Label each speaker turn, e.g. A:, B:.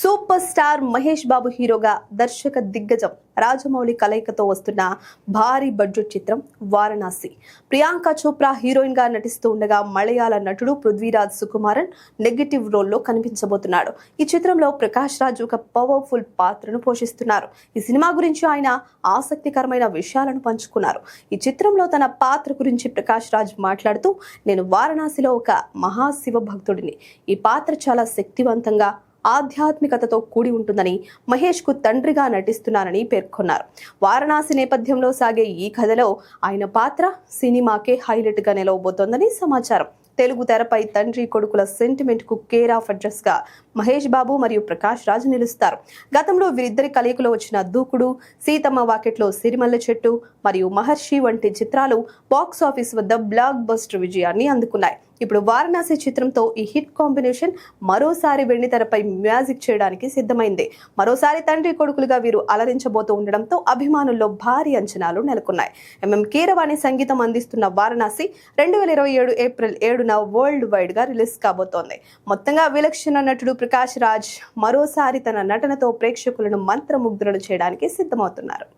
A: Super star Mahesh Babu హీరోగా దర్శక దిగ్గజం రాజమౌళి కలయికతో వస్తున్న భారీ బడ్జెట్ చిత్రం వారణాసి. ప్రియాంక చోప్రా హీరోయిన్ గా నటిస్తూ ఉండగా మలయాళ నటుడు పృథ్వీరాజ్ సుకుమారన్ నెగటివ్ రోల్లో కనిపించబోతున్నాడు. ఈ చిత్రంలో ప్రకాష్ రాజ్ ఒక పవర్ఫుల్ పాత్రను పోషిస్తున్నారు. ఈ సినిమా గురించి ఆయన ఆసక్తికరమైన విషయాలను పంచుకున్నారు. ఈ చిత్రంలో తన పాత్ర గురించి ప్రకాష్ రాజ్ మాట్లాడుతూ, నేను వారణాసిలో ఒక మహాశివ భక్తుడిని. ఈ పాత్ర చాలా శక్తివంతంగా ఆధ్యాత్మికతతో కూడి ఉంటుందని, మహేష్ కు తండ్రిగా నటిస్తున్నానని పేర్కొన్నారు. వారణాసి నేపథ్యంలో సాగే ఈ కథలో ఆయన పాత్ర సినిమాకే హైలైట్ గా నిలవబోతోందని సమాచారం. తెలుగు తెరపై తండ్రి కొడుకుల సెంటిమెంట్ కు కేర్ ఆఫ్ అడ్రస్ గా మహేష్ బాబు మరియు ప్రకాష్ రాజ్ నిలుస్తారు. గతంలో వీరిద్దరి కలయికలో వచ్చిన దూకుడు, సీతమ్మ వాకెట్లో సిరిమల్ల చెట్టు మరియు మహర్షి వంటి చిత్రాలు బాక్స్ ఆఫీస్ వద్ద బ్లాక్ బస్టర్ విజయాన్ని అందుకున్నాయి. ఇప్పుడు వారణాసి చిత్రంతో ఈ హిట్ కాంబినేషన్ మరోసారి వెండితెరపై మ్యాజిక్ చేయడానికి సిద్ధమైంది. మరోసారి తండ్రి కొడుకులుగా వీరు అలరించబోతూ ఉండడంతో అభిమానుల్లో భారీ అంచనాలు నెలకొన్నాయి. ఎంఎం కీరవాణి సంగీతం అందిస్తున్న వారణాసి 2027 ఏప్రిల్ 7న వరల్డ్ వైడ్ గా రిలీజ్ కాబోతోంది. మొత్తంగా విలక్షణ నటుడు ప్రకాష్ రాజ్ మరోసారి తన నటనతో ప్రేక్షకులను మంత్రముగ్ధులను చేయడానికి సిద్ధమవుతున్నారు.